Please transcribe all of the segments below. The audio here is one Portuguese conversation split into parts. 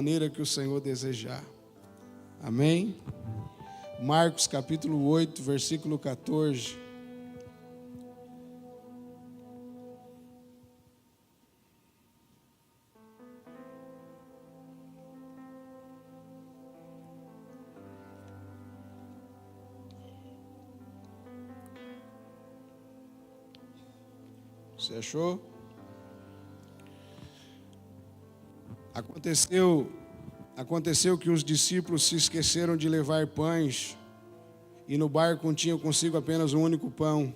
maneira que o Senhor desejar. Amém? Marcos capítulo 8, versículo 14. Você achou? Aconteceu que os discípulos se esqueceram de levar pães e no barco tinham consigo apenas um único pão.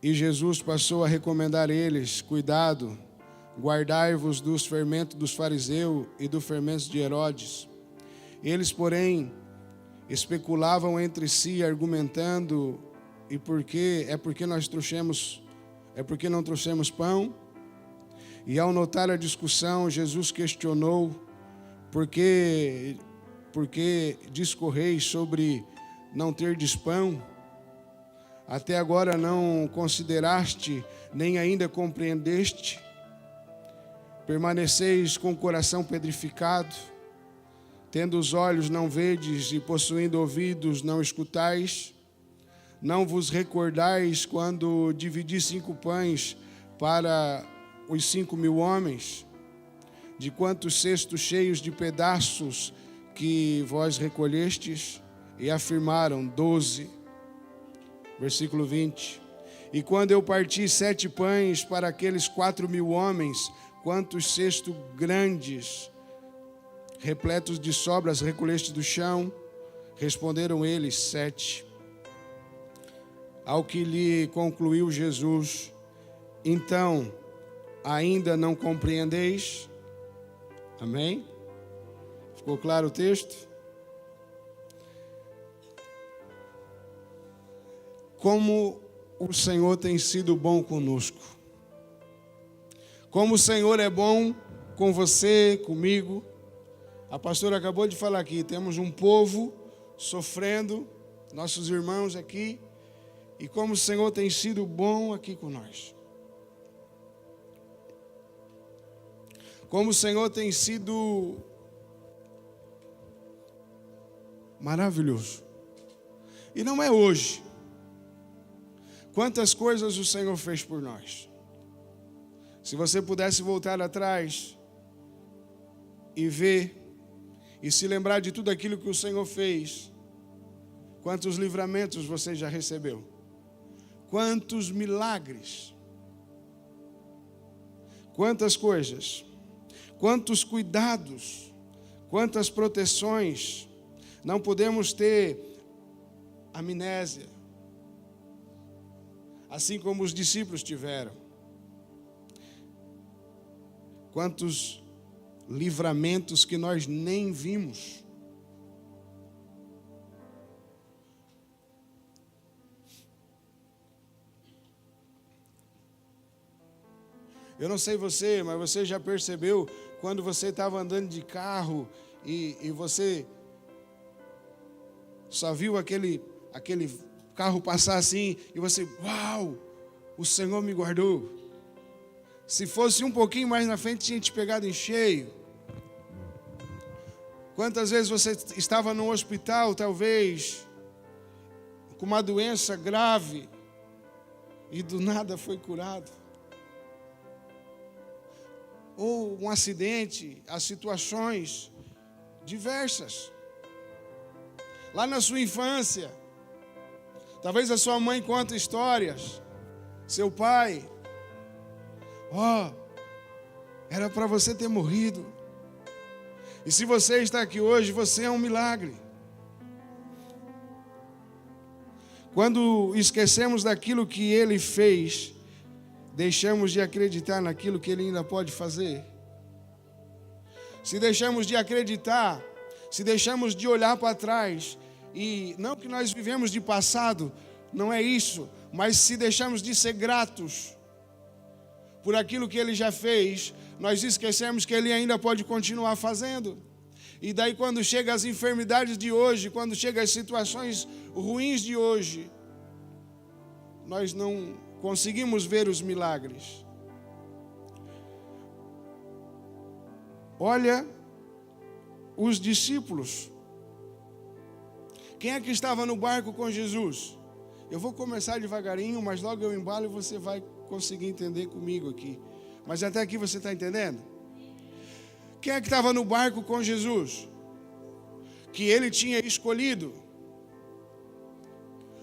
E Jesus passou a recomendar a eles: cuidado, guardai-vos dos fermentos dos fariseus e dos fermentos de Herodes. Eles, porém, especulavam entre si, argumentando: porque não trouxemos pão? E ao notar a discussão, Jesus questionou: por que discorreis sobre não terdes pão? Até agora não consideraste, nem ainda compreendeste? Permaneceis com o coração pedrificado? Tendo os olhos não vedes e possuindo ouvidos não escutais? Não vos recordais quando dividi 5 pães para os 5.000 homens? De quantos cestos cheios de pedaços que vós recolhestes? E afirmaram: 12. Versículo 20. E quando eu parti 7 pães para aqueles 4.000 homens, quantos cestos grandes, repletos de sobras, recolheste do chão? Responderam eles: 7. Ao que lhe concluiu Jesus: então, ainda não compreendeis? Amém? Ficou claro o texto? Como o Senhor tem sido bom conosco. Como o Senhor é bom com você, comigo. A pastora acabou de falar aqui, temos um povo sofrendo, nossos irmãos aqui, e como o Senhor tem sido bom aqui com nós. Como o Senhor tem sido maravilhoso. E não é hoje. Quantas coisas o Senhor fez por nós. Se você pudesse voltar atrás e ver, e se lembrar de tudo aquilo que o Senhor fez, quantos livramentos você já recebeu? Quantos milagres? Quantas coisas? Quantos cuidados, quantas proteções. Não podemos ter amnésia, assim como os discípulos tiveram. Quantos livramentos que nós nem vimos. Eu não sei você, mas você já percebeu quando você estava andando de carro e você só viu aquele carro passar assim e você, uau, o Senhor me guardou. Se fosse um pouquinho mais na frente, tinha te pegado em cheio. Quantas vezes você estava no hospital, talvez, com uma doença grave e do nada foi curado? Ou um acidente, as situações diversas. Lá na sua infância, talvez a sua mãe conta histórias, seu pai, era para você ter morrido. E se você está aqui hoje, você é um milagre. Quando esquecemos daquilo que Ele fez, deixamos de acreditar naquilo que Ele ainda pode fazer. Se deixamos de acreditar, se deixamos de olhar para trás, e não que nós vivemos de passado, não é isso, mas se deixamos de ser gratos por aquilo que Ele já fez, nós esquecemos que Ele ainda pode continuar fazendo. E daí quando chegam as enfermidades de hoje, quando chegam as situações ruins de hoje, nós não conseguimos ver os milagres. olha os discípulos. Quem é que estava no barco com Jesus? Eu vou começar devagarinho, mas logo eu embalo e você vai conseguir entender comigo aqui. Mas até aqui você está entendendo? Quem é que estava no barco com Jesus? Que ele tinha escolhido.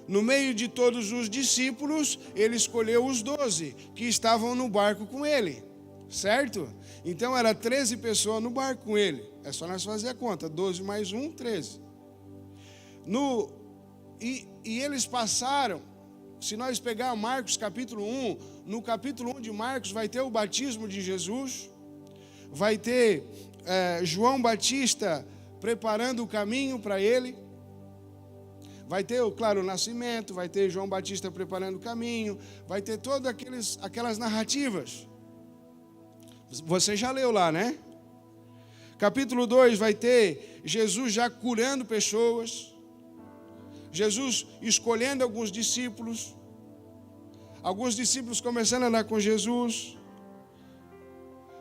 No meio de todos os discípulos, ele escolheu os 12 que estavam no barco com ele. Certo? Então era 13 pessoas no barco com ele. É só nós fazer a conta. 12 mais 1, 13. E eles passaram. Se nós pegar Marcos capítulo 1, no capítulo 1 de Marcos vai ter o batismo de Jesus. Vai ter João Batista preparando o caminho para ele. Vai ter, claro, o nascimento. Vai ter João Batista preparando o caminho. Vai ter todas aquelas narrativas. Você já leu lá, né? Capítulo 2 vai ter Jesus já curando pessoas. Jesus escolhendo alguns discípulos. Alguns discípulos começando a andar com Jesus.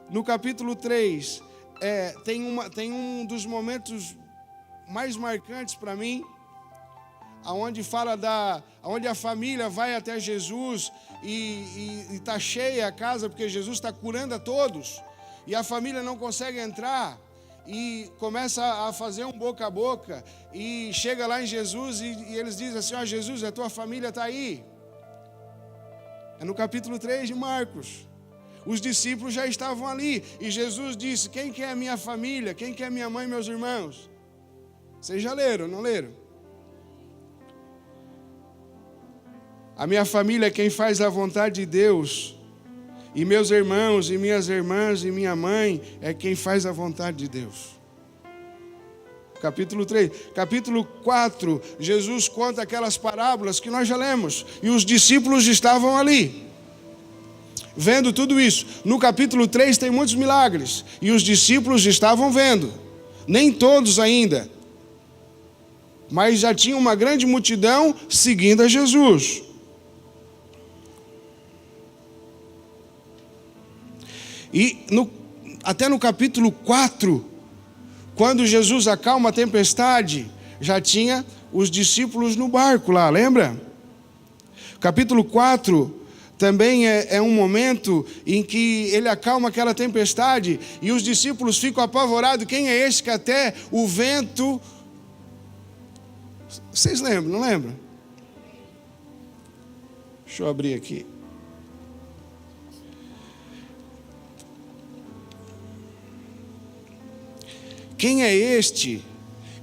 No capítulo 3, tem um dos momentos mais marcantes para mim, onde a família vai até Jesus e está cheia a casa, porque Jesus está curando a todos, e a família não consegue entrar, e começa a fazer um boca a boca, e chega lá em Jesus, e eles dizem assim: Jesus, a tua família está aí. É no capítulo 3 de Marcos. Os discípulos já estavam ali, e Jesus disse: quem que é a minha família? Quem que é minha mãe e meus irmãos? Vocês já leram, não leram? A minha família é quem faz a vontade de Deus. E meus irmãos e minhas irmãs e minha mãe é quem faz a vontade de Deus. Capítulo 3. Capítulo 4, Jesus conta aquelas parábolas que nós já lemos. E os discípulos estavam ali, vendo tudo isso. No capítulo 3 tem muitos milagres. E os discípulos estavam vendo. Nem todos ainda. Mas já tinha uma grande multidão seguindo a Jesus. E até no capítulo 4, quando Jesus acalma a tempestade, já tinha os discípulos no barco lá, lembra? Capítulo 4 também é um momento em que ele acalma aquela tempestade e os discípulos ficam apavorados. Quem é esse que até o vento... Vocês lembram, não lembram? Deixa eu abrir aqui. Quem é este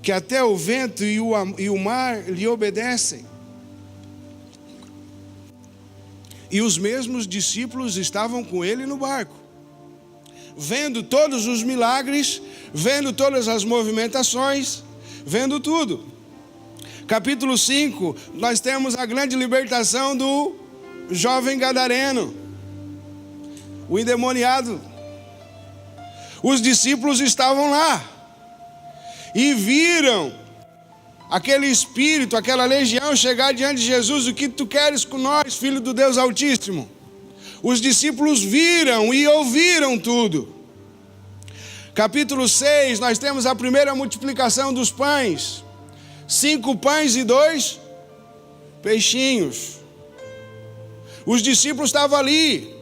que até o vento e o mar lhe obedecem? E os mesmos discípulos estavam com ele no barco, vendo todos os milagres, vendo todas as movimentações, vendo tudo. Capítulo 5, nós temos a grande libertação do jovem gadareno, o endemoniado. Os discípulos estavam lá e viram aquele espírito, aquela legião chegar diante de Jesus. O que tu queres com nós, filho do Deus Altíssimo? Os discípulos viram e ouviram tudo. Capítulo 6, nós temos a primeira multiplicação dos pães. 5 pães e 2 peixinhos. Os discípulos estavam ali.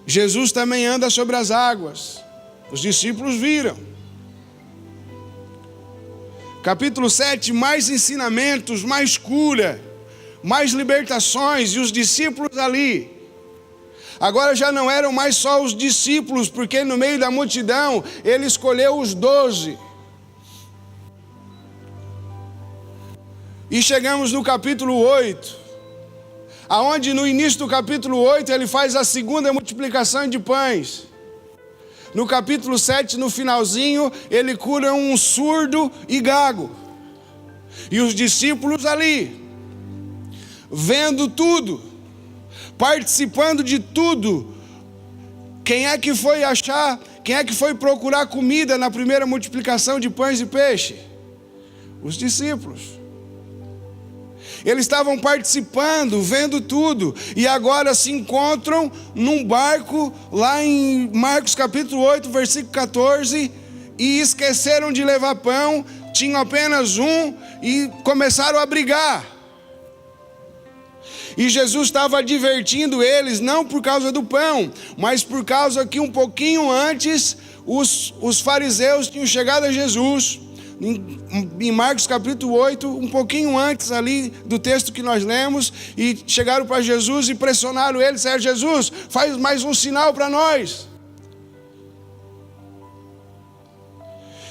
Jesus também anda sobre as águas. Os discípulos viram. Capítulo 7, mais ensinamentos, mais cura, mais libertações, e os discípulos ali. Agora já não eram mais só os discípulos, porque no meio da multidão ele escolheu os 12. E chegamos no capítulo 8, aonde no início do capítulo 8 ele faz a segunda multiplicação de pães. No capítulo 7, no finalzinho, ele cura um surdo e gago. E os discípulos ali, vendo tudo, participando de tudo. Quem é que foi achar, quem é que foi procurar comida na primeira multiplicação de pães e peixe? Os discípulos. Eles estavam participando, vendo tudo, e agora se encontram num barco, lá em Marcos capítulo 8, versículo 14, e esqueceram de levar pão, tinham apenas um, e começaram a brigar. E Jesus estava advertindo eles, não por causa do pão, mas por causa que um pouquinho antes, os fariseus tinham chegado a Jesus, em Marcos capítulo 8, um pouquinho antes ali do texto que nós lemos, e chegaram para Jesus e pressionaram ele, disseram: Jesus, faz mais um sinal para nós.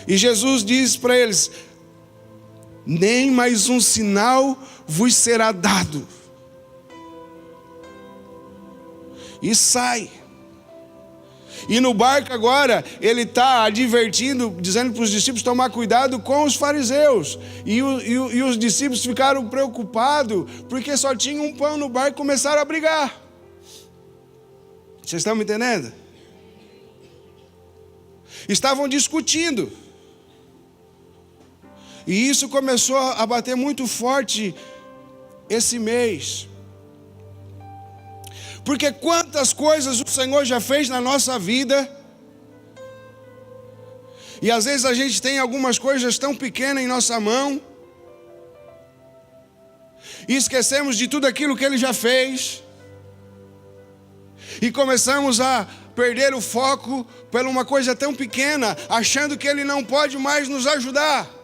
E Jesus diz para eles: nem mais um sinal vos será dado. E sai. E no barco agora, ele está advertindo, dizendo para os discípulos tomar cuidado com os fariseus. E os discípulos ficaram preocupados, porque só tinha um pão no barco e começaram a brigar. Vocês estão me entendendo? Estavam discutindo. E isso começou a bater muito forte esse mês. Porque quantas coisas o Senhor já fez na nossa vida, e às vezes a gente tem algumas coisas tão pequenas em nossa mão, e esquecemos de tudo aquilo que Ele já fez, e começamos a perder o foco por uma coisa tão pequena, achando que Ele não pode mais nos ajudar.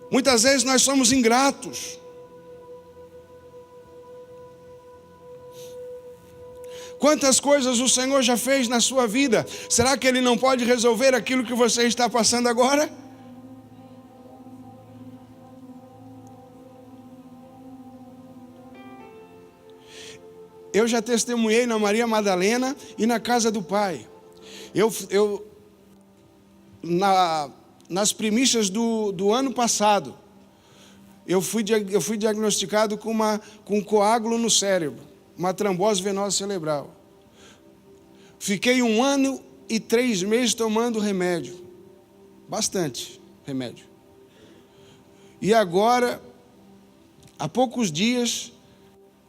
Muitas vezes nós somos ingratos. Quantas coisas o Senhor já fez na sua vida? Será que Ele não pode resolver aquilo que você está passando agora? Eu já testemunhei na Maria Madalena e na casa do Pai. Nas primícias do ano passado, eu fui diagnosticado com um coágulo no cérebro, uma trombose venosa cerebral. Fiquei 1 ano e 3 meses tomando remédio, bastante remédio. E agora, há poucos dias,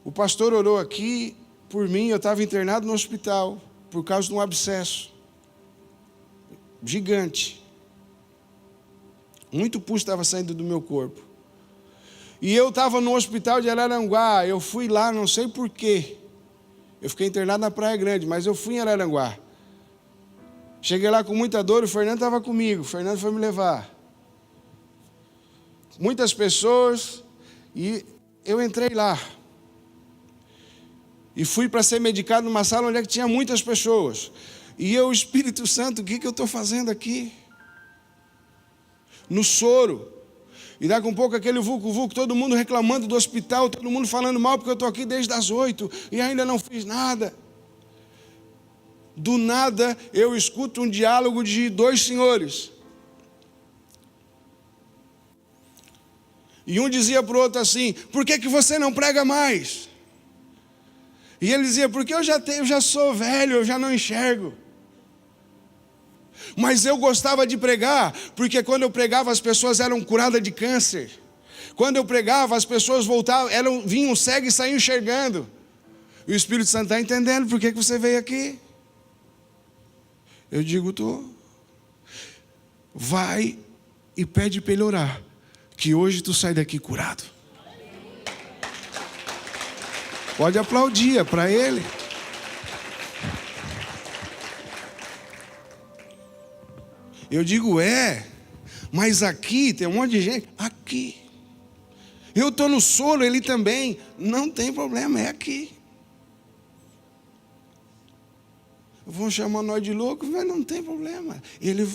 o pastor orou aqui por mim. Eu estava internado no hospital por causa de um abscesso gigante. Muito pus estava saindo do meu corpo. E eu estava no hospital de Araranguá. Eu fui lá, não sei porquê. Eu fiquei internado na Praia Grande, mas eu fui em Araranguá. Cheguei lá com muita dor, o Fernando estava comigo. O Fernando foi me levar. Muitas pessoas, e eu entrei lá. E fui para ser medicado numa sala onde tinha muitas pessoas. E eu, Espírito Santo, o que eu estou fazendo aqui? No soro, e daqui a um pouco aquele vulco-vulco, todo mundo reclamando do hospital, todo mundo falando mal, porque eu estou aqui desde as 8 e ainda não fiz nada. Do nada eu escuto um diálogo de 2 senhores, e um dizia para o outro assim: por que você não prega mais? E ele dizia: porque eu já sou velho, eu já não enxergo. Mas eu gostava de pregar, porque quando eu pregava as pessoas eram curadas de câncer. Quando eu pregava as pessoas voltavam, vinham cegas e saíam enxergando. E o Espírito Santo está entendendo por que você veio aqui? Eu digo: estou. Vai e pede para ele orar, que hoje tu sai daqui curado. Pode aplaudir para ele. Eu digo: mas aqui tem um monte de gente. Aqui. Eu estou no solo, ele também. Não tem problema, é aqui. Vão chamar nós de louco, mas não tem problema.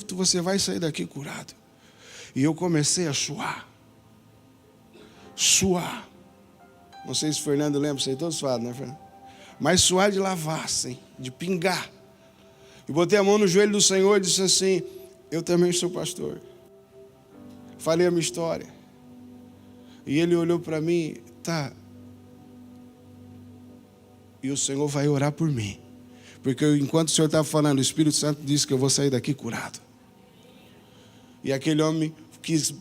Você vai sair daqui curado. E eu comecei a suar. Suar. Não sei se o Fernando lembra, sei todos falam, né, Fernando? Mas suar de lavar, assim, de pingar. E botei a mão no joelho do Senhor e disse assim: eu também sou pastor. Falei a minha história. E ele olhou para mim: tá. E o Senhor vai orar por mim. Porque enquanto o Senhor estava falando, o Espírito Santo disse que eu vou sair daqui curado. E aquele homem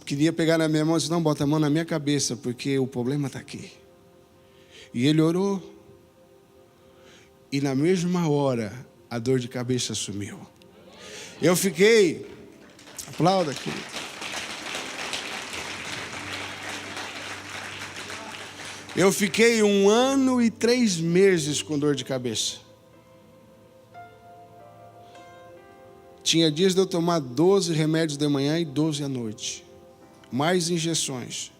queria pegar na minha mão e disse, não, bota a mão na minha cabeça, porque o problema está aqui. E ele orou. E na mesma hora, a dor de cabeça sumiu. Eu fiquei... Aplauda aqui. Eu fiquei 1 ano e 3 meses com dor de cabeça. Tinha dias de eu tomar 12 remédios de manhã e 12 à noite. Mais injeções.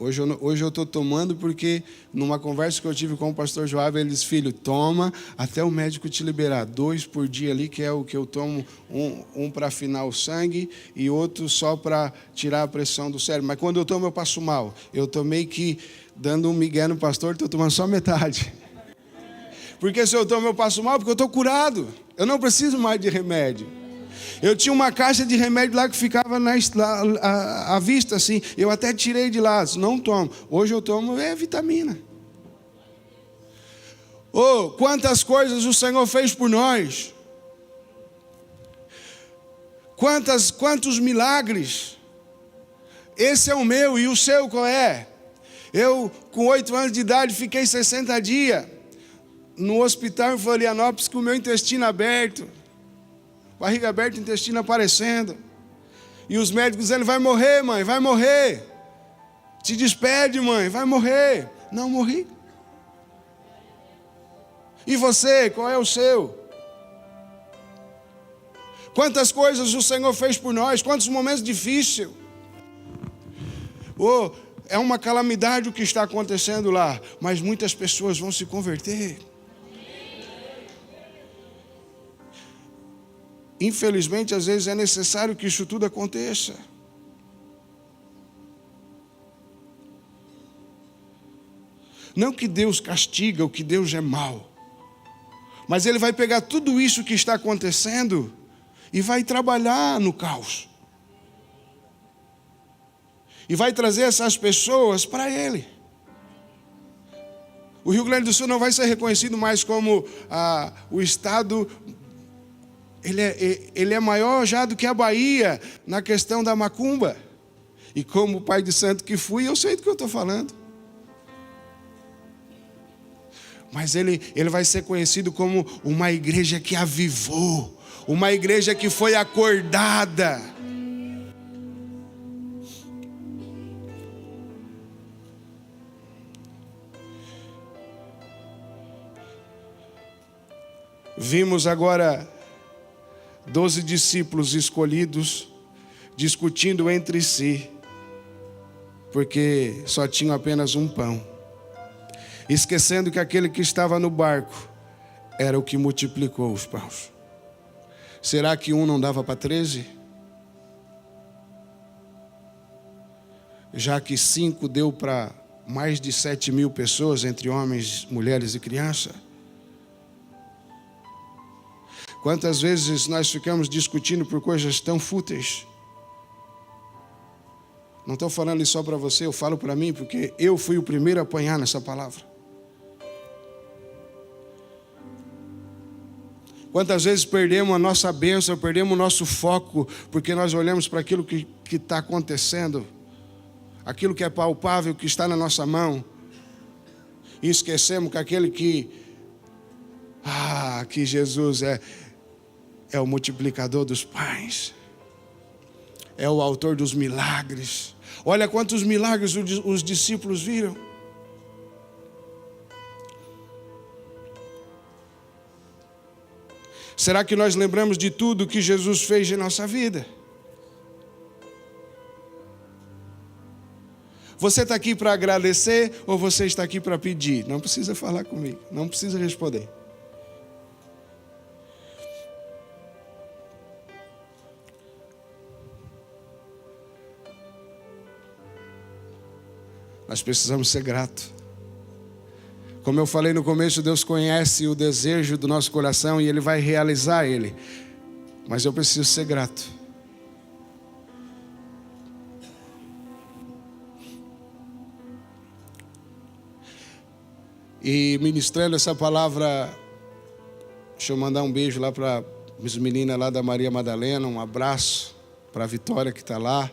Hoje eu estou tomando porque, numa conversa que eu tive com o pastor Joab, ele disse, filho, toma até o médico te liberar. 2 por dia ali, que é o que eu tomo, um para afinar o sangue e outro só para tirar a pressão do cérebro. Mas quando eu tomo, eu passo mal. Eu tomei que, dando um migué no pastor, estou tomando só metade. Porque se eu tomo, eu passo mal, porque eu estou curado. Eu não preciso mais de remédio. Eu tinha uma caixa de remédio lá que ficava à vista, assim. Eu até tirei de lá, não tomo. Hoje eu tomo vitamina. Oh, quantas coisas o Senhor fez por nós. Quantos milagres. Esse é o meu, e o seu qual é? Eu, com 8 anos de idade, fiquei 60 dias no hospital em Florianópolis com o meu intestino aberto. Barriga aberta, intestino aparecendo. E os médicos dizendo, vai morrer, mãe, vai morrer. Te despede, mãe, vai morrer. Não morri. E você, qual é o seu? Quantas coisas o Senhor fez por nós, quantos momentos difíceis. Oh, é uma calamidade o que está acontecendo lá, mas muitas pessoas vão se converter. Infelizmente, às vezes é necessário que isso tudo aconteça. Não que Deus castiga, o que Deus é mau. Mas Ele vai pegar tudo isso que está acontecendo e vai trabalhar no caos. E vai trazer essas pessoas para Ele. O Rio Grande do Sul não vai ser reconhecido mais como o estado... Ele é maior já do que a Bahia na questão da macumba. E como pai de santo que fui, eu sei do que eu estou falando. Mas ele vai ser conhecido como uma igreja que avivou, uma igreja que foi acordada. Vimos agora 12 discípulos escolhidos discutindo entre si, porque só tinham apenas um pão, esquecendo que aquele que estava no barco era o que multiplicou os pães. Será que um não dava para 13? Já que 5 deu para mais de 7.000 pessoas, entre homens, mulheres e crianças? Quantas vezes nós ficamos discutindo por coisas tão fúteis? Não estou falando isso só para você, eu falo para mim, porque eu fui o primeiro a apanhar nessa palavra. Quantas vezes perdemos a nossa bênção, perdemos o nosso foco, porque nós olhamos para aquilo que está acontecendo, aquilo que é palpável, que está na nossa mão, e esquecemos que aquele que Jesus é o multiplicador dos pães, é o autor dos milagres. Olha quantos milagres os discípulos viram. Será que nós lembramos de tudo que Jesus fez em nossa vida? Você está aqui para agradecer ou você está aqui para pedir? Não precisa falar comigo, não precisa responder. Nós precisamos ser gratos. Como eu falei no começo, Deus conhece o desejo do nosso coração e Ele vai realizar ele. Mas eu preciso ser grato. E ministrando essa palavra, deixa eu mandar um beijo lá para As meninas lá da Maria Madalena, um abraço para a Vitória que está lá.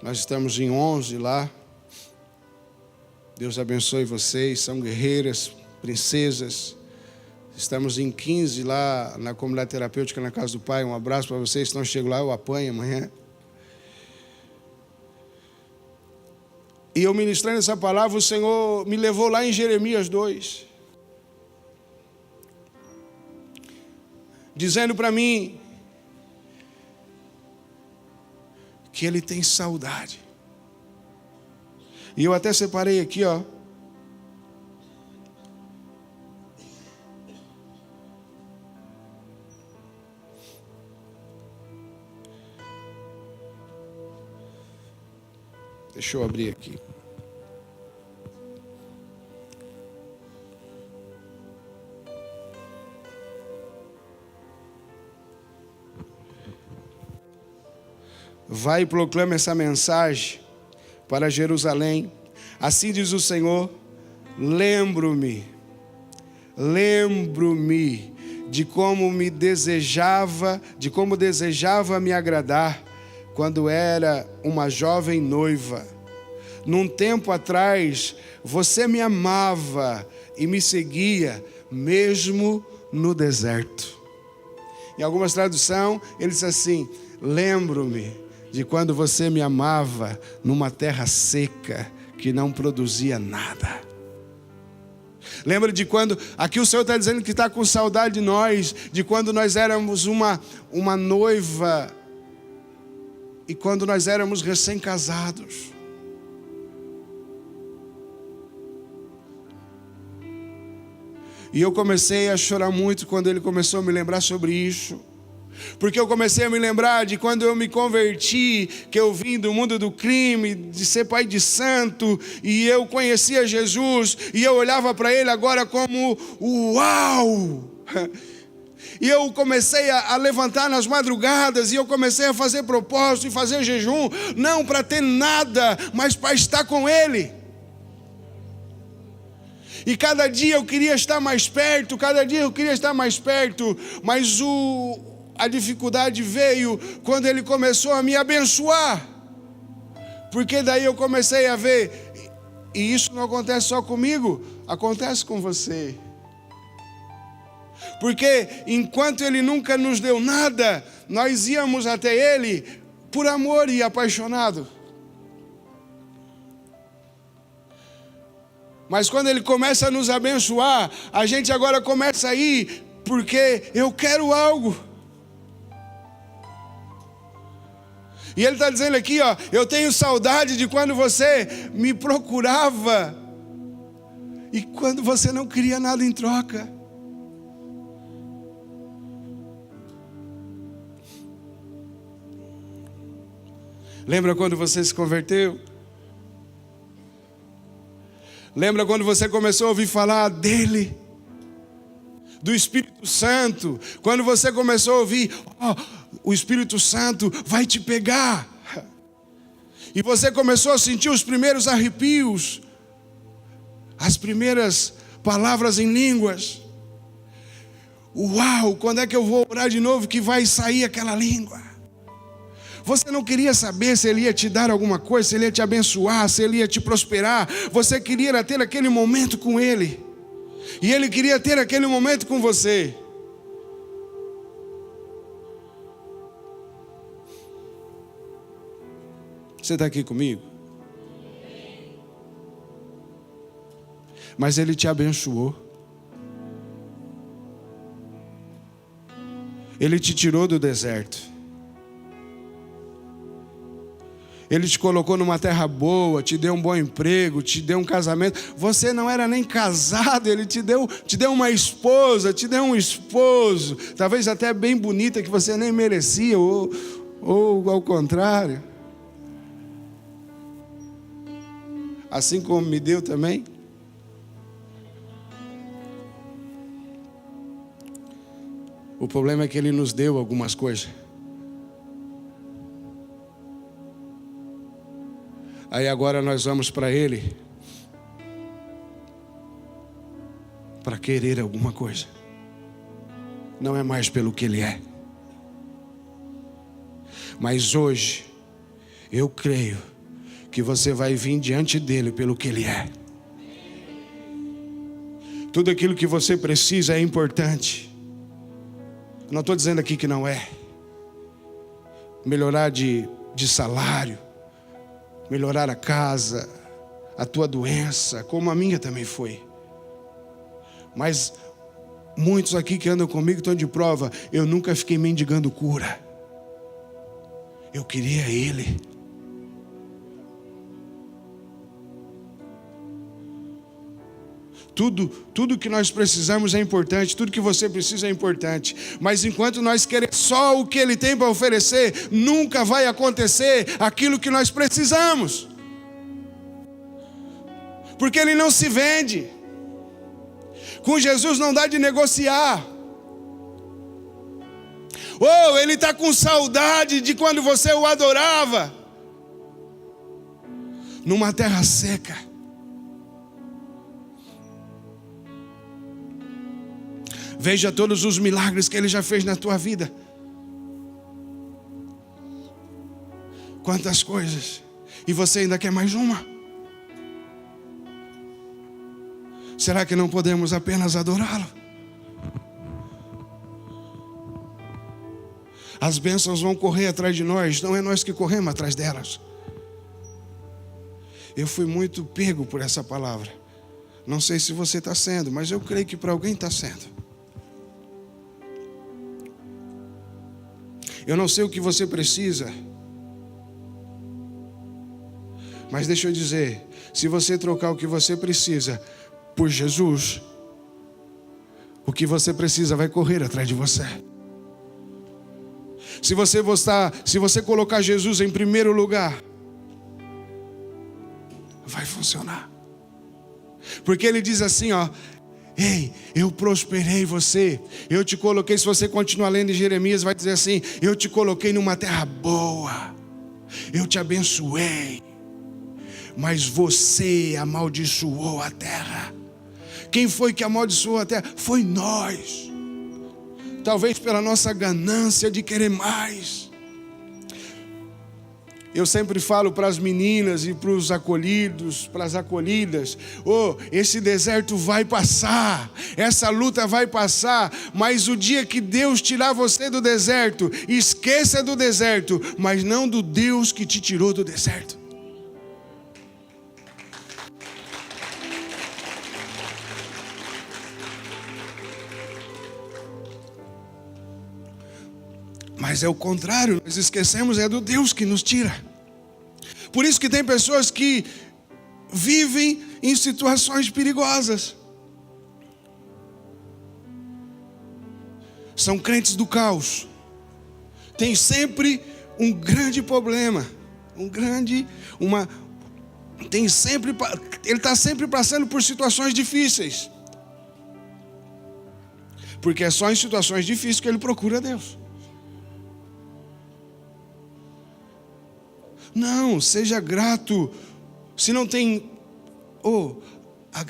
Nós estamos em 11 lá. Deus abençoe vocês, são guerreiras, princesas. Estamos em 15 lá na comunidade terapêutica na Casa do Pai. Um abraço para vocês, se não chego lá eu apanho amanhã. E eu ministrando essa palavra, o Senhor me levou lá em Jeremias 2. Dizendo para mim que Ele tem saudade. E eu até separei aqui, ó. Deixa eu abrir aqui. Vai e proclama essa mensagem para Jerusalém. Assim diz o Senhor: lembro-me de como desejava me agradar quando era uma jovem noiva. Num tempo atrás, você me amava e me seguia, mesmo no deserto. Em algumas traduções, ele diz assim: lembro-me de quando você me amava numa terra seca, que não produzia nada. Lembra de quando, aqui o Senhor está dizendo que está com saudade de nós, de quando nós éramos uma noiva, e quando nós éramos recém-casados. E eu comecei a chorar muito quando Ele começou a me lembrar sobre isso. Porque eu comecei a me lembrar de quando eu me converti, que eu vim do mundo do crime, de ser pai de santo, e eu conhecia Jesus, e eu olhava para Ele agora como uau! E eu comecei a levantar nas madrugadas, e eu comecei a fazer propósito e fazer jejum, não para ter nada, mas para estar com Ele. E cada dia eu queria estar mais perto, mas a dificuldade veio quando Ele começou a me abençoar. Porque daí eu comecei a ver, e isso não acontece só comigo, acontece com você. Porque enquanto Ele nunca nos deu nada, nós íamos até Ele por amor e apaixonado. Mas quando Ele começa a nos abençoar, a gente agora começa a ir porque eu quero algo. E Ele está dizendo aqui, ó, eu tenho saudade de quando você me procurava e quando você não queria nada em troca. Lembra quando você se converteu? Lembra quando você começou a ouvir falar dEle? Do Espírito Santo? Quando você começou a ouvir, o Espírito Santo vai te pegar. E você começou a sentir os primeiros arrepios, as primeiras palavras em línguas. Uau, quando é que eu vou orar de novo que vai sair aquela língua? Você não queria saber se Ele ia te dar alguma coisa, se Ele ia te abençoar, se Ele ia te prosperar. Você queria ter aquele momento com Ele. E Ele queria ter aquele momento com você. Você está aqui comigo? Mas Ele te abençoou. Ele te tirou do deserto. Ele te colocou numa terra boa, te deu um bom emprego, te deu um casamento. Você não era nem casado, Ele te deu uma esposa, te deu um esposo, talvez até bem bonita, que você nem merecia, ou ao contrário. Assim como me deu também. O problema é que Ele nos deu algumas coisas. Aí agora nós vamos para Ele para querer alguma coisa. não é mais pelo que Ele é. Mas hoje, eu creio que você vai vir diante dEle pelo que Ele é. Tudo aquilo que você precisa é importante. Eu não estou dizendo aqui que não é. Melhorar de salário, melhorar a casa, a tua doença, como a minha também foi. Mas muitos aqui que andam comigo estão de prova. Eu nunca fiquei mendigando cura. Eu queria Ele. Tudo que nós precisamos é importante, tudo que você precisa é importante. Mas enquanto nós queremos só o que Ele tem para oferecer, nunca vai acontecer aquilo que nós precisamos. Porque Ele não se vende. Com Jesus não dá de negociar. Oh, Ele está com saudade de quando você o adorava. Numa terra seca. Veja todos os milagres que Ele já fez na tua vida. Quantas coisas. E você ainda quer mais uma? Será que não podemos apenas adorá-lo? As bênçãos vão correr atrás de nós, não é nós que corremos atrás delas. Eu fui muito pego por essa palavra. Não sei se você está sendo, mas eu creio que para alguém está sendo. Eu não sei o que você precisa, mas deixa eu dizer, se você trocar o que você precisa por Jesus, o que você precisa vai correr atrás de você. Se você colocar Jesus em primeiro lugar, vai funcionar. Porque Ele diz assim, ó: ei, eu prosperei você. Eu te coloquei, se você continuar lendo em Jeremias, vai dizer assim: eu te coloquei numa terra boa. Eu te abençoei. Mas você amaldiçoou a terra. Quem foi que amaldiçoou a terra? Foi nós. Talvez pela nossa ganância de querer mais. Eu sempre falo para as meninas e para os acolhidos, para as acolhidas: oh, esse deserto vai passar, essa luta vai passar, mas o dia que Deus tirar você do deserto, esqueça do deserto, mas não do Deus que te tirou do deserto. Mas é o contrário, nós esquecemos é do Deus que nos tira. Por isso que tem pessoas que vivem em situações perigosas. São crentes do caos. Tem sempre um grande problema. Ele está sempre passando por situações difíceis. Porque é só em situações difíceis que ele procura Deus. Não, seja grato. Se não tem,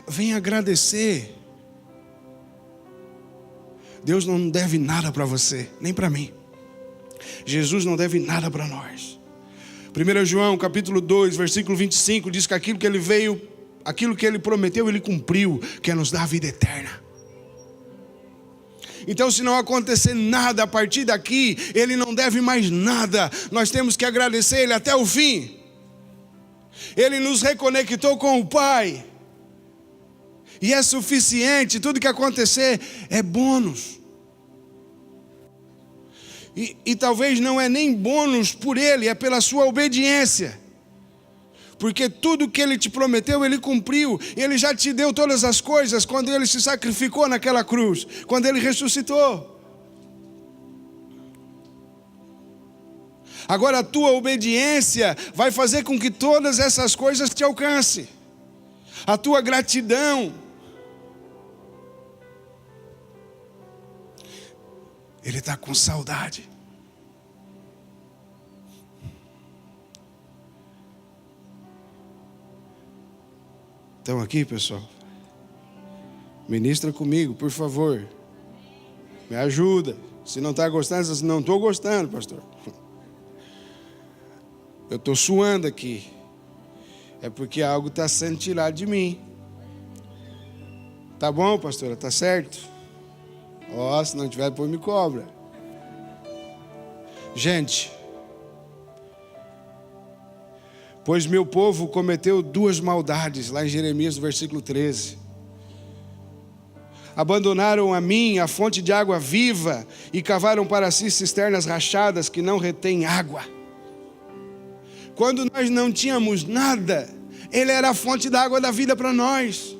vem agradecer. Deus não deve nada para você, nem para mim. Jesus não deve nada para nós. 1 João capítulo 2, versículo 25, diz que aquilo que Ele prometeu, Ele cumpriu, que é nos dar a vida eterna. Então, se não acontecer nada a partir daqui, Ele não deve mais nada. Nós temos que agradecer Ele até o fim. Ele nos reconectou com o Pai. E é suficiente. Tudo que acontecer é bônus. E talvez não é nem bônus por Ele, é pela sua obediência. Porque tudo que Ele te prometeu, Ele cumpriu. Ele já te deu todas as coisas quando Ele se sacrificou naquela cruz, quando Ele ressuscitou. Agora a tua obediência vai fazer com que todas essas coisas te alcancem. A tua gratidão. Ele está com saudade. Estão aqui, pessoal? Ministra comigo, por favor. Me ajuda. Se não está gostando, você diz, não estou gostando, pastor. Eu estou suando aqui. É porque algo está sendo tirado de mim. Tá bom, pastora? Tá certo? Ó, se não tiver, depois me cobra. Gente, pois meu povo cometeu 2 maldades, lá em Jeremias, no versículo 13. Abandonaram a mim, a fonte de água viva, e cavaram para si cisternas rachadas que não retêm água. Quando nós não tínhamos nada, Ele era a fonte da água da vida para nós.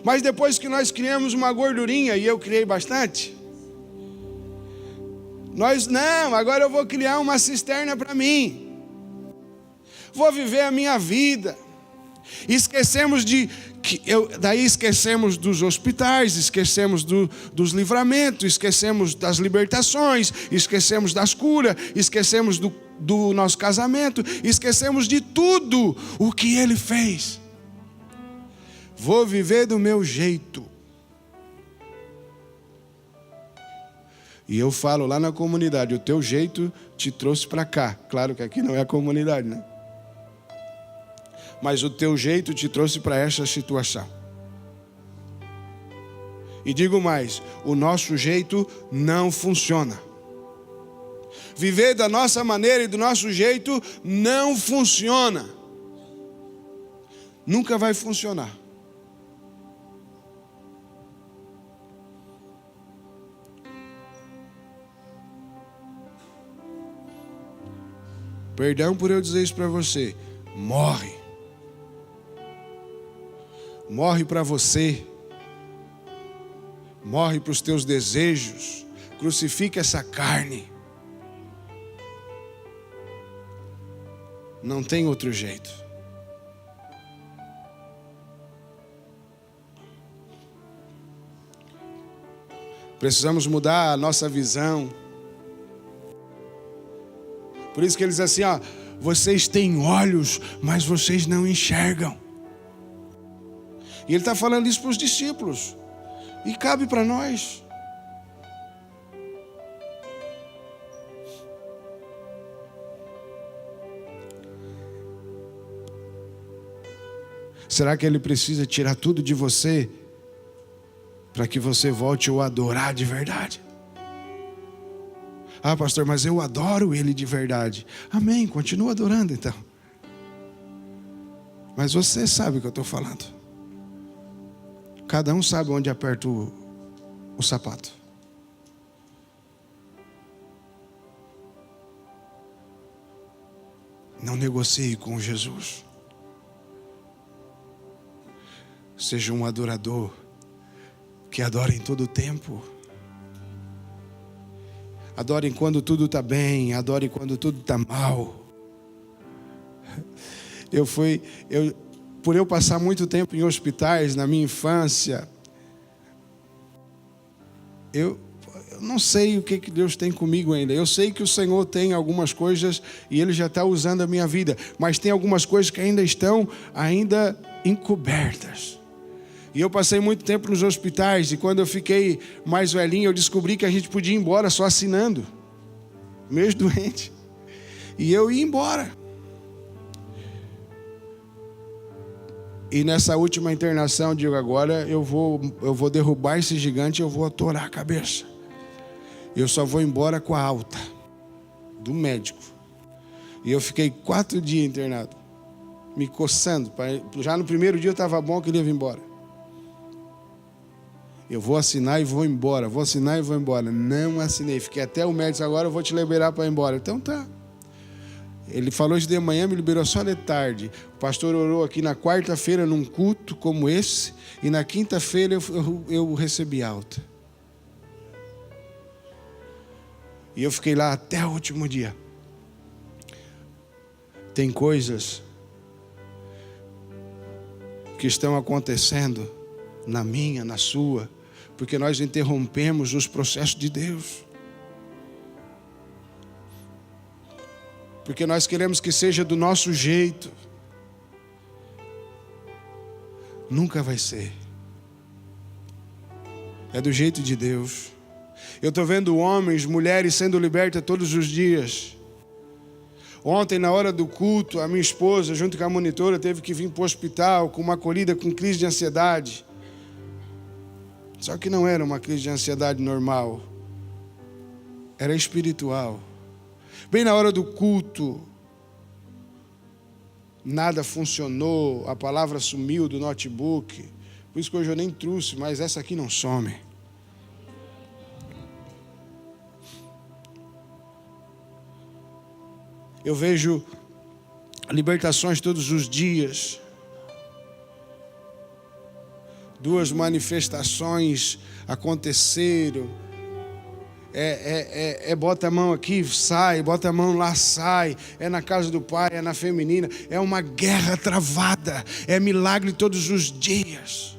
Mas depois que nós criamos uma gordurinha, e eu criei bastante, agora eu vou criar uma cisterna para mim. Vou viver a minha vida. Daí esquecemos dos hospitais, esquecemos dos livramentos, esquecemos das libertações, esquecemos das curas, esquecemos do nosso casamento, esquecemos de tudo o que Ele fez. Vou viver do meu jeito. E eu falo lá na comunidade, o teu jeito te trouxe para cá. Claro que aqui não é a comunidade, né? Mas o teu jeito te trouxe para essa situação. E digo mais, o nosso jeito não funciona. Viver da nossa maneira e do nosso jeito não funciona. Nunca vai funcionar. Perdão por eu dizer isso para você. Morre. Morre para você. Morre para os teus desejos. Crucifica essa carne. Não tem outro jeito. Precisamos mudar a nossa visão. Por isso que ele diz assim, vocês têm olhos, mas vocês não enxergam. E ele está falando isso para os discípulos. E cabe para nós. Será que ele precisa tirar tudo de você para que você volte a o adorar de verdade? Ah, pastor, mas eu adoro Ele de verdade. Amém, continua adorando então. Mas você sabe o que eu estou falando. Cada um sabe onde aperta o sapato. Não negocie com Jesus. Seja um adorador que adora em todo o tempo. Adore quando tudo está bem, adore quando tudo está mal. Por eu passar muito tempo em hospitais na minha infância, eu não sei o que Deus tem comigo ainda. Eu sei que o Senhor tem algumas coisas e Ele já está usando a minha vida, mas tem algumas coisas que ainda estão encobertas. E eu passei muito tempo nos hospitais, e quando eu fiquei mais velhinho, eu descobri que a gente podia ir embora só assinando, mesmo doente. E eu ia embora. E nessa última internação, eu digo, agora eu vou derrubar esse gigante, eu vou atorar a cabeça. Eu só vou embora com a alta do médico. E eu fiquei 4 dias internado, me coçando. Já no primeiro dia eu estava bom, que ele ia embora. Eu vou assinar e vou embora. Vou assinar e vou embora. Não assinei. Fiquei até o médico, agora eu vou te liberar para ir embora. Então tá. Ele falou isso de manhã, me liberou só de tarde. O pastor orou aqui na quarta-feira num culto como esse. E na quinta-feira eu recebi alta. E eu fiquei lá até o último dia. Tem coisas que estão acontecendo na minha, na sua, porque nós interrompemos os processos de Deus. Porque nós queremos que seja do nosso jeito. Nunca vai ser. É do jeito de Deus. Eu estou vendo homens, mulheres sendo libertas todos os dias. Ontem, na hora do culto, a minha esposa, junto com a monitora, teve que vir para o hospital com uma acolhida com crise de ansiedade. Só que não era uma crise de ansiedade normal. Era espiritual. Bem na hora do culto, nada funcionou, a palavra sumiu do notebook. Por isso que hoje eu nem trouxe, mas essa aqui não some. Eu vejo libertações todos os dias. 2 manifestações aconteceram. Bota a mão aqui, sai, bota a mão lá, sai. É na casa do pai, é na feminina. É uma guerra travada. É milagre todos os dias.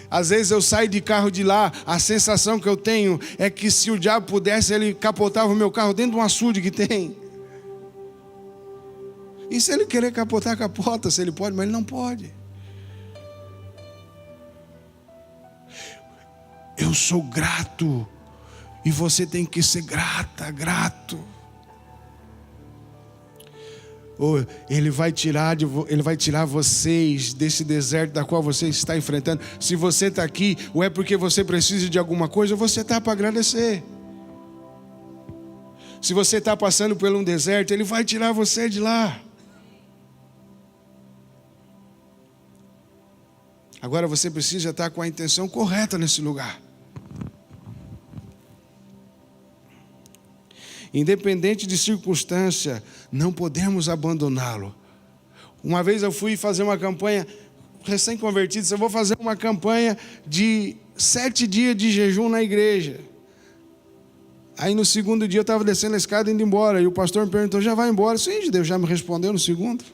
Às vezes eu saio de carro de lá, a sensação que eu tenho é que se o diabo pudesse, ele capotava o meu carro dentro de um açude que tem. E se ele querer capotar, capota, se ele pode, mas ele não pode. Eu sou grato. E você tem que ser grato. Ele vai tirar vocês desse deserto da qual você está enfrentando. Se você está aqui, ou é porque você precisa de alguma coisa, ou você está para agradecer. Se você está passando por um deserto, Ele vai tirar você de lá. Agora você precisa estar com a intenção correta nesse lugar. Independente de circunstância, não podemos abandoná-lo. Uma vez eu fui fazer uma campanha, recém-convertido, eu vou fazer uma campanha de 7 dias de jejum na igreja. Aí no segundo dia eu estava descendo a escada indo embora, e o pastor me perguntou, já vai embora? Sim, Deus já me respondeu no segundo.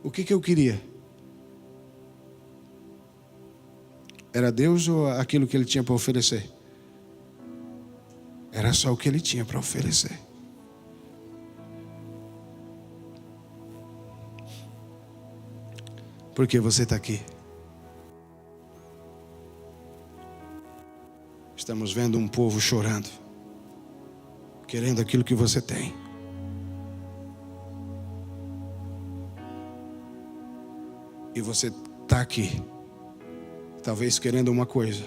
O que eu queria? Era Deus ou aquilo que Ele tinha para oferecer? Era só o que Ele tinha para oferecer. Por que você está aqui? Estamos vendo um povo chorando, querendo aquilo que você tem. E você está aqui, talvez querendo uma coisa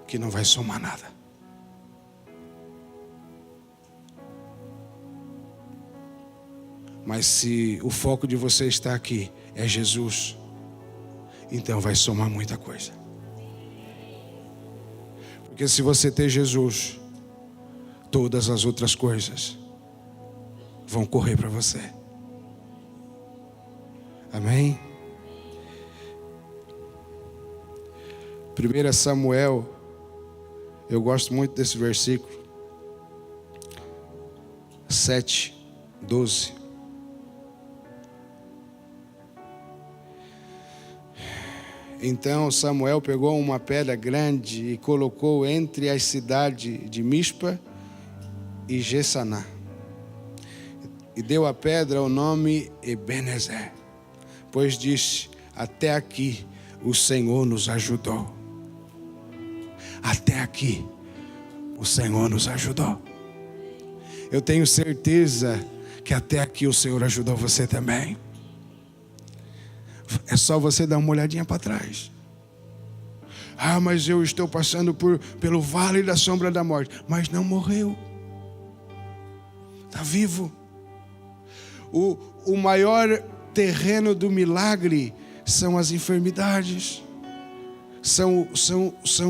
que não vai somar nada. Mas se o foco de você está aqui é Jesus, então vai somar muita coisa. Porque se você ter Jesus, todas as outras coisas vão correr para você. Amém? 1 Samuel, eu gosto muito desse versículo, 7:12. Então Samuel pegou uma pedra grande e colocou entre as cidades de Mispa e Jessaná. E deu à pedra o nome Ebenezer, pois disse, até aqui o Senhor nos ajudou. Até aqui o Senhor nos ajudou. Eu tenho certeza que até aqui o Senhor ajudou você também. É só você dar uma olhadinha para trás. Ah, mas eu estou passando pelo vale da sombra da morte. Mas não morreu. Está vivo. O maior terreno do milagre são as enfermidades. São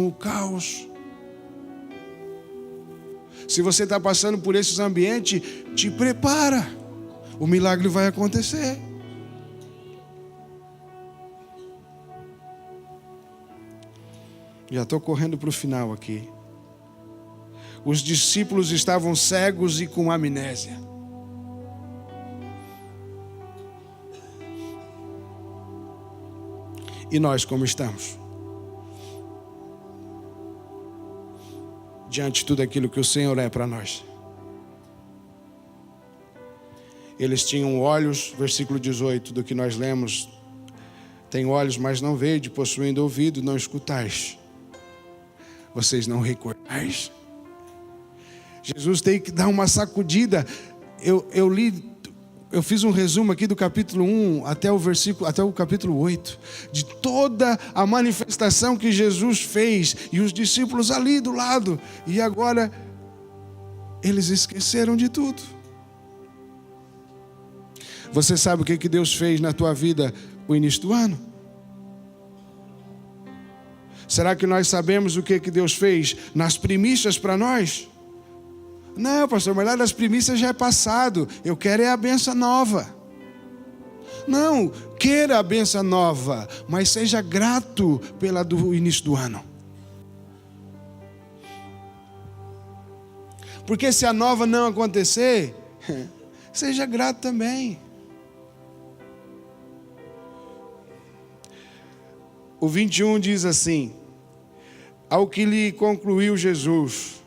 o caos. Se você está passando por esses ambientes, te prepara. O milagre vai acontecer. Já estou correndo para o final aqui. Os discípulos estavam cegos e com amnésia. E nós como estamos? Diante de tudo aquilo que o Senhor é para nós. Eles tinham olhos, versículo 18 do que nós lemos, Tem olhos, mas não vedes, possuindo ouvido, não escutais. Vocês não recordais. Jesus tem que dar uma sacudida. Eu fiz um resumo aqui do capítulo 1 até o capítulo 8, de toda a manifestação que Jesus fez, e os discípulos ali do lado, e agora eles esqueceram de tudo. Você sabe o que Deus fez na tua vida o início do ano? Será que nós sabemos o que Deus fez nas primícias para nós? Não, pastor, mas lá das primícias já é passado. Eu quero é a benção nova. Não, queira a benção nova, mas seja grato pela do início do ano. Porque se a nova não acontecer, seja grato também. O 21 diz assim: ao que lhe concluiu Jesus,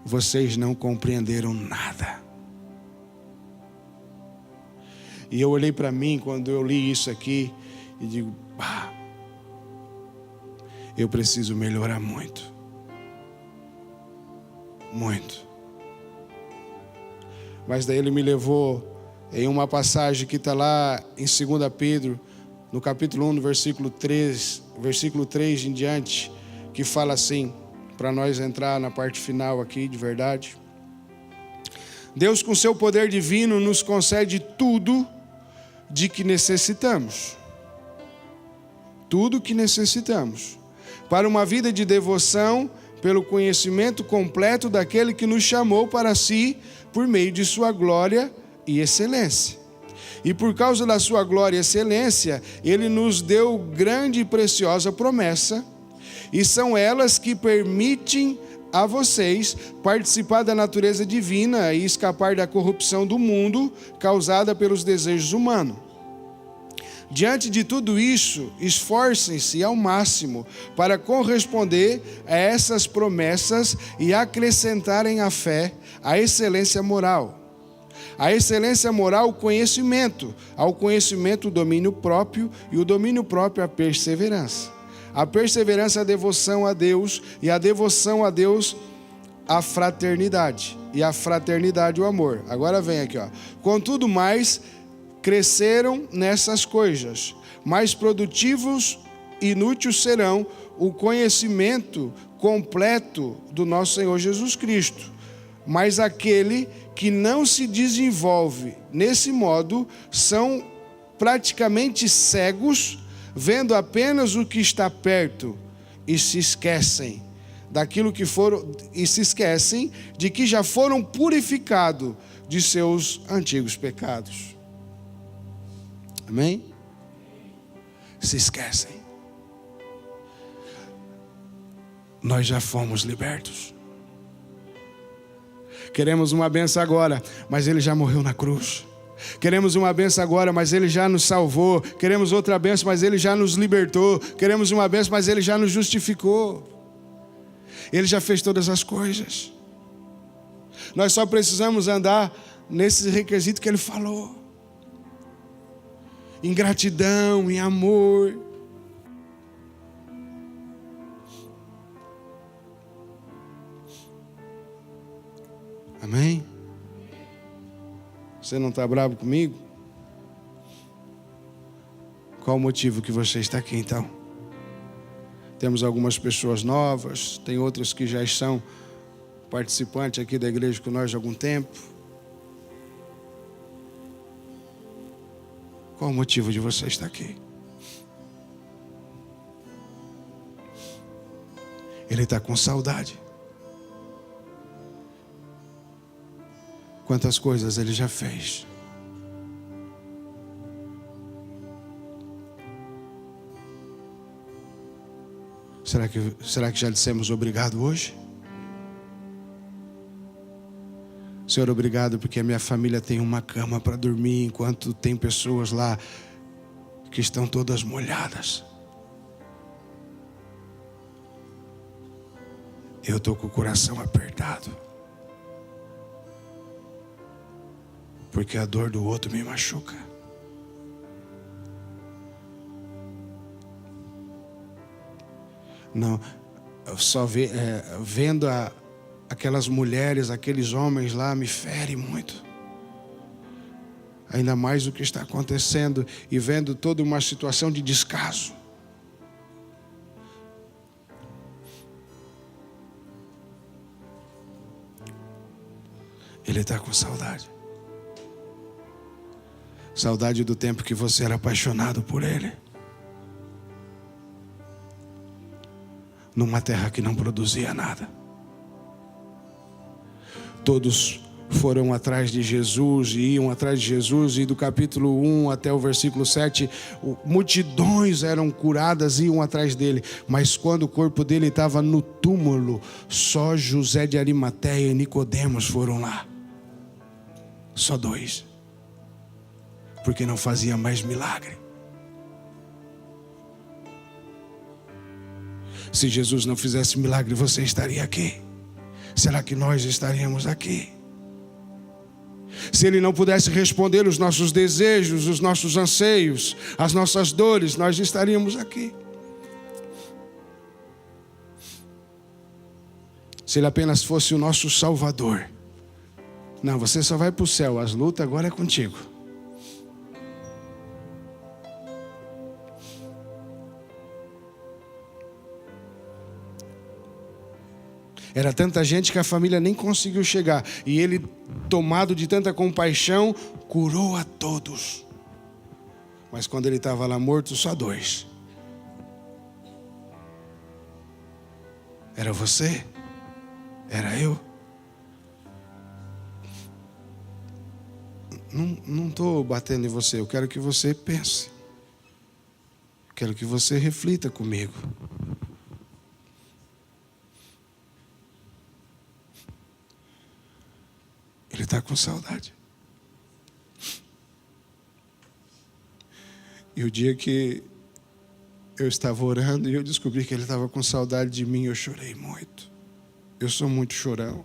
vocês não compreenderam nada. E eu olhei para mim quando eu li isso aqui e digo, eu preciso melhorar muito. Muito. Mas daí ele me levou em uma passagem que está lá em 2 Pedro, no capítulo 1, no versículo 3 em diante, que fala assim, para nós entrar na parte final aqui de verdade. Deus, com seu poder divino, nos concede tudo de que necessitamos. Tudo que necessitamos. Para uma vida de devoção, pelo conhecimento completo daquele que nos chamou para si, por meio de sua glória e excelência. E por causa da sua glória e excelência, Ele nos deu grande e preciosa promessa, e são elas que permitem a vocês participar da natureza divina e escapar da corrupção do mundo causada pelos desejos humanos. Diante de tudo isso, esforcem-se ao máximo para corresponder a essas promessas e acrescentarem à fé a excelência moral. A excelência moral, o conhecimento. Ao conhecimento, o domínio próprio, e o domínio próprio, a perseverança. A perseverança, a devoção a Deus, e a devoção a Deus, a fraternidade. E a fraternidade, o amor. Agora vem aqui, ó. Contudo, mais cresceram nessas coisas, mais produtivos e inúteis serão o conhecimento completo do nosso Senhor Jesus Cristo. Mas aquele que não se desenvolve nesse modo são praticamente cegos, vendo apenas o que está perto, e se esquecem daquilo que foram, e se esquecem de que já foram purificados de seus antigos pecados. Amém? Se esquecem. Nós já fomos libertos. Queremos uma bênção agora, mas Ele já morreu na cruz. Queremos uma bênção agora, mas Ele já nos salvou. Queremos outra bênção, mas Ele já nos libertou. Queremos uma bênção, mas Ele já nos justificou. Ele já fez todas as coisas. Nós só precisamos andar nesse requisito que Ele falou. Em gratidão, em amor. Amém? Você não está bravo comigo? Qual o motivo que você está aqui então? Temos algumas pessoas novas, tem outras que já são participantes aqui da igreja com nós há algum tempo. Qual o motivo de você estar aqui? Ele está com saudade. Quantas coisas Ele já fez. Será que já dissemos obrigado hoje? Senhor, obrigado porque a minha família tem uma cama para dormir, enquanto tem pessoas lá que estão todas molhadas. Eu estou com o coração apertado. porque a dor do outro me machuca. Não, só vendo aquelas mulheres, aqueles homens lá, me fere muito. Ainda mais o que está acontecendo e vendo toda uma situação de descaso. Ele está com saudade. Saudade do tempo que você era apaixonado por ele. Numa terra que não produzia nada. Todos foram atrás de Jesus e iam atrás de Jesus, e do capítulo 1 até o versículo 7, multidões eram curadas e iam atrás dele. Mas quando o corpo dele estava no túmulo, só José de Arimateia e Nicodemos foram lá. Só 2. Porque não fazia mais milagre. Se Jesus não fizesse milagre, você estaria aqui? Será que nós estaríamos aqui? Se Ele não pudesse responder os nossos desejos, os nossos anseios, as nossas dores, nós estaríamos aqui. Se Ele apenas fosse o nosso Salvador. Não, você só vai para o céu, as lutas agora é contigo. Era tanta gente que a família nem conseguiu chegar. E ele, tomado de tanta compaixão, curou a todos. Mas quando ele estava lá morto, só 2. Era você? Era eu? Não estou batendo em você. Eu quero que você pense. Quero que você reflita comigo. Ele está com saudade. E o dia que eu estava orando e eu descobri que ele estava com saudade de mim, eu chorei muito. Eu sou muito chorão.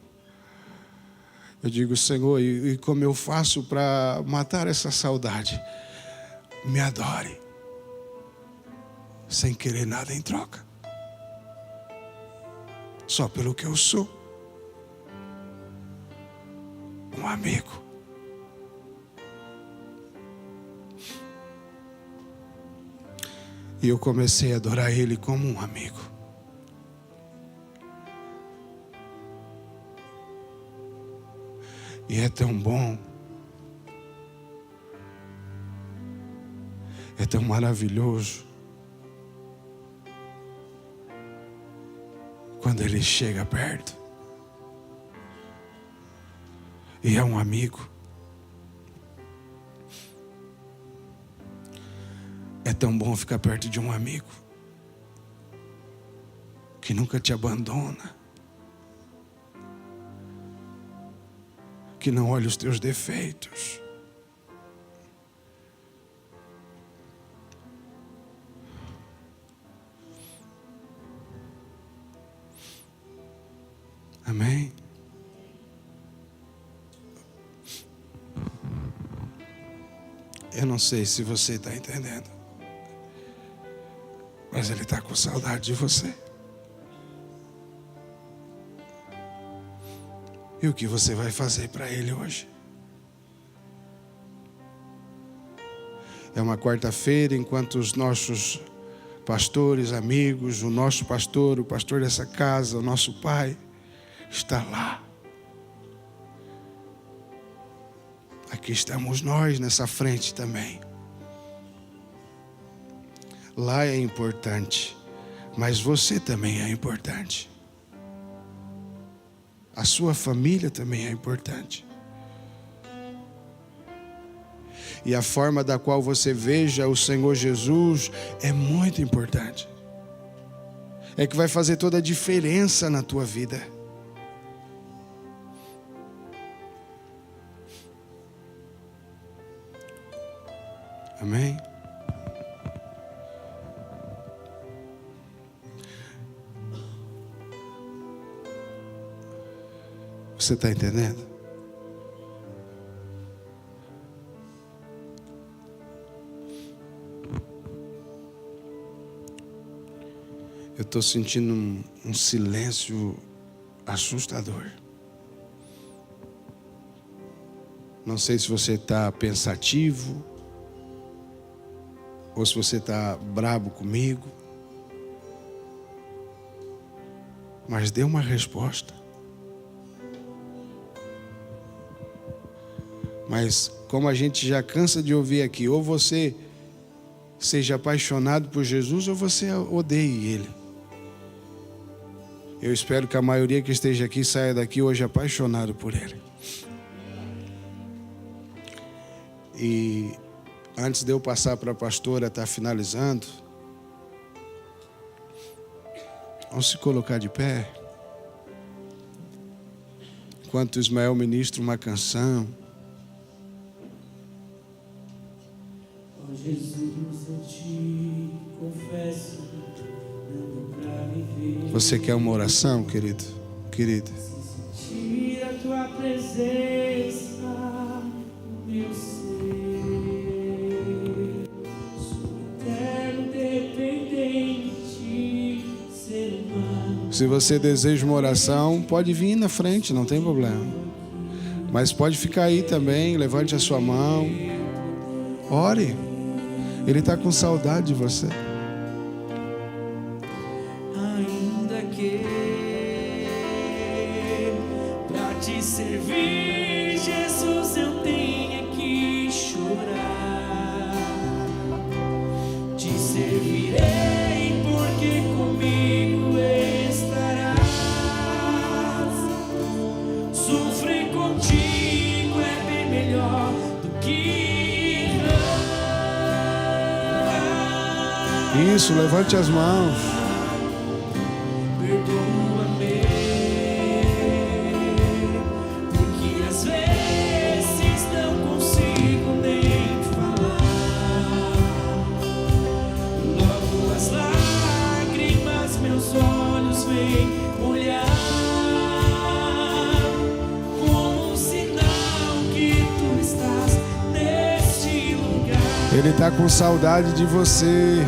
Eu digo, Senhor, e como eu faço para matar essa saudade? Me adore, sem querer nada em troca. Só pelo que eu sou. Um amigo. E eu comecei a adorar Ele como um amigo. E é tão bom. É tão maravilhoso. Quando Ele chega perto. E é um amigo. É tão bom ficar perto de um amigo que nunca te abandona, que não olha os teus defeitos. Amém? Eu não sei se você está entendendo, mas Ele está com saudade de você. E o que você vai fazer para Ele hoje? É uma quarta-feira, enquanto os nossos pastores, amigos, o nosso pastor, o pastor dessa casa, o nosso pai, está lá. Aqui estamos nós nessa frente também. Lá é importante, mas você também é importante. A sua família também é importante. E a forma da qual você veja o Senhor Jesus é muito importante. É que vai fazer toda a diferença na tua vida. Amém? Você está entendendo? estou sentindo um silêncio assustador. Não sei se você está pensativo, ou se você está brabo comigo, mas dê uma resposta. Mas como a gente já cansa de ouvir aqui, ou você seja apaixonado por Jesus, ou você odeie Ele. Eu espero que a maioria que esteja aqui saia daqui hoje apaixonado por Ele. E antes de eu passar para a pastora estar finalizando, vamos se colocar de pé. Enquanto o Ismael ministra uma canção. Oh Jesus, eu te confesso, não dá pra viver. Você quer uma oração, querido? Querida? Sentir a tua presença no meu ser. Se você deseja uma oração, pode vir na frente, não tem problema. Mas pode ficar aí também, levante a sua mão. Ore. Ele está com saudade de você. Ainda que pra te servir, Jesus, eu tenha que chorar. Te servirei porque comigo estarás. Sofrer contigo é bem melhor do que isso, levante as mãos. Perdoa-me, porque às vezes não consigo nem falar. Logo as lágrimas meus olhos vêm molhar, como um sinal que tu estás neste lugar. Ele está com saudade de você.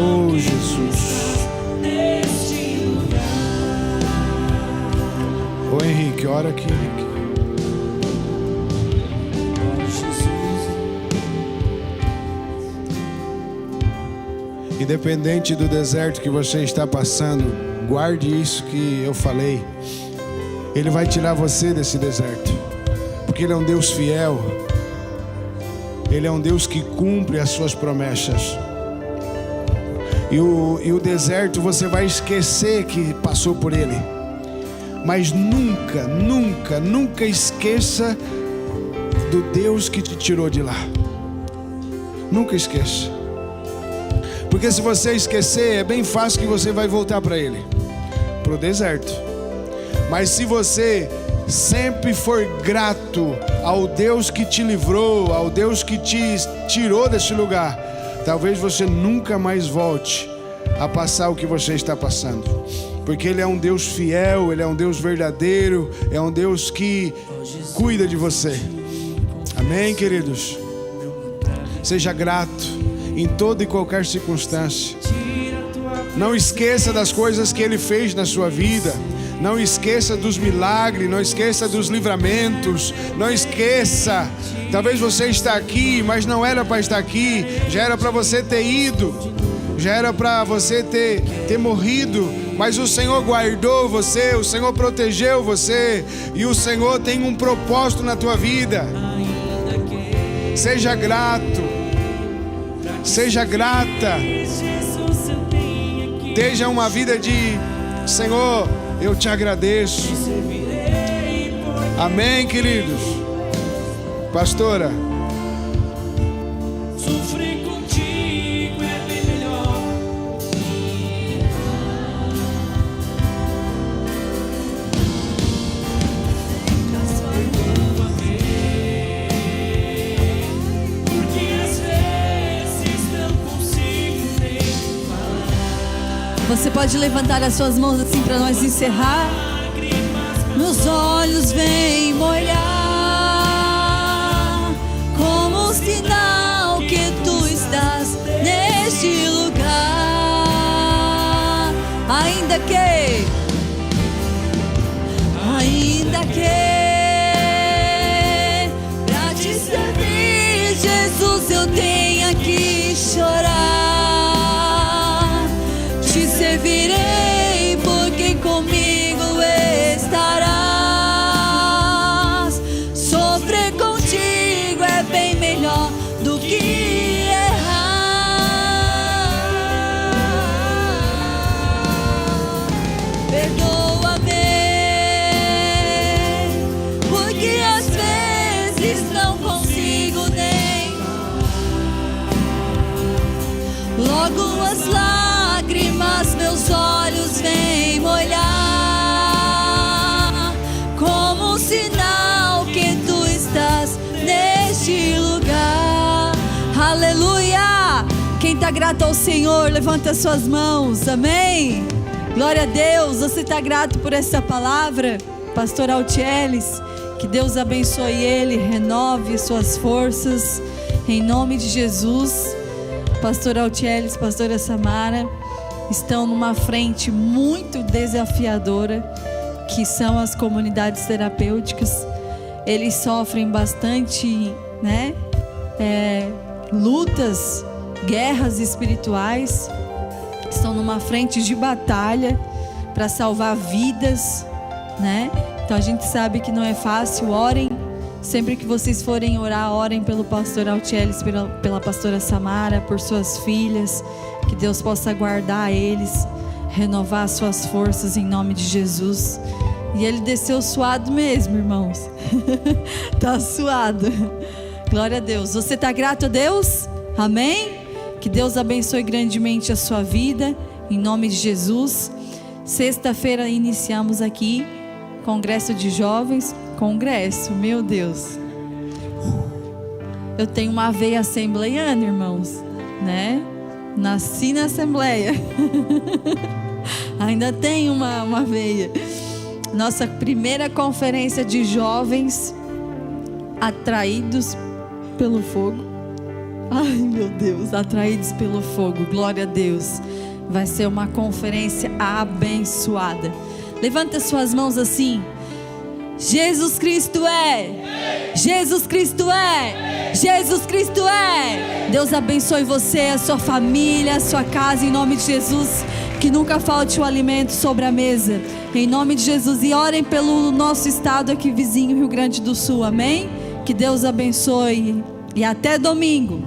Oh, Jesus. Ô Henrique, ora aqui, Henrique. Independente do deserto que você está passando, guarde isso que eu falei. Ele vai tirar você desse deserto, porque Ele é um Deus fiel. Ele é um Deus que cumpre as suas promessas. E o deserto você vai esquecer que passou por ele. Mas nunca, nunca, nunca esqueça do Deus que te tirou de lá. Nunca esqueça. Porque se você esquecer, é bem fácil que você vai voltar para ele, para o deserto. Mas se você sempre for grato ao Deus que te livrou, ao Deus que te tirou desse lugar, talvez você nunca mais volte a passar o que você está passando. Porque Ele é um Deus fiel, Ele é um Deus verdadeiro, é um Deus que cuida de você. Amém, queridos? Seja grato em toda e qualquer circunstância. Não esqueça das coisas que Ele fez na sua vida. Não esqueça dos milagres, não esqueça dos livramentos, não esqueça. Talvez você está aqui, mas não era para estar aqui. Já era para você ter ido, já era para você ter morrido. Mas o Senhor guardou você, o Senhor protegeu você, e o Senhor tem um propósito na tua vida. Seja grato, seja grata. Esteja uma vida de: Senhor, eu te agradeço. Amém, queridos. Pastora. Sofrer contigo é bem melhor. Porque às vezes não consigo nem falar. Você pode levantar as suas mãos assim para nós encerrar. Meus olhos vêm molhar como um sinal que tu estás neste lugar. Ainda que pra te servir, Jesus, eu tenha que chorar. Te servirei porque comigo estarás. Sofrer contigo é bem melhor do que errar. Perdoa-me, porque às vezes não consigo nem. Logo as lágrimas meus olhos vêm molhar como um sinal que tu estás neste lugar. Aleluia! Quem está grato ao Senhor, levanta as suas mãos. Amém? Glória a Deus. Você está grato por essa palavra? Pastor Altieles, que Deus abençoe ele, renove suas forças em nome de Jesus. Pastor Altieles, pastora Samara estão numa frente muito desafiadora, que são as comunidades terapêuticas. Eles sofrem bastante, lutas, guerras espirituais. Estão numa frente de batalha para salvar vidas, Então a gente sabe que não é fácil. Orem, sempre que vocês forem orar, orem pelo pastor Altieles, pela pastora Samara, por suas filhas. Que Deus possa guardar eles, renovar suas forças em nome de Jesus. E ele desceu suado mesmo, irmãos. Tá suado. Glória a Deus. Você está grato a Deus? Amém? Que Deus abençoe grandemente a sua vida, em nome de Jesus. Sexta-feira iniciamos aqui Congresso de Jovens. Congresso, meu Deus. Eu tenho uma veia assembleiana, irmãos, Nasci na Assembleia. Ainda tenho uma veia. Nossa primeira conferência de jovens atraídos pelo fogo. Ai, meu Deus, atraídos pelo fogo. Glória a Deus. Vai ser uma conferência abençoada. Levanta suas mãos assim. Jesus Cristo é. Jesus Cristo é. Jesus Cristo é. Deus abençoe você, a sua família, a sua casa, em nome de Jesus. Que nunca falte o alimento sobre a mesa, em nome de Jesus. E orem pelo nosso estado aqui vizinho, Rio Grande do Sul, amém? Que Deus abençoe e até domingo.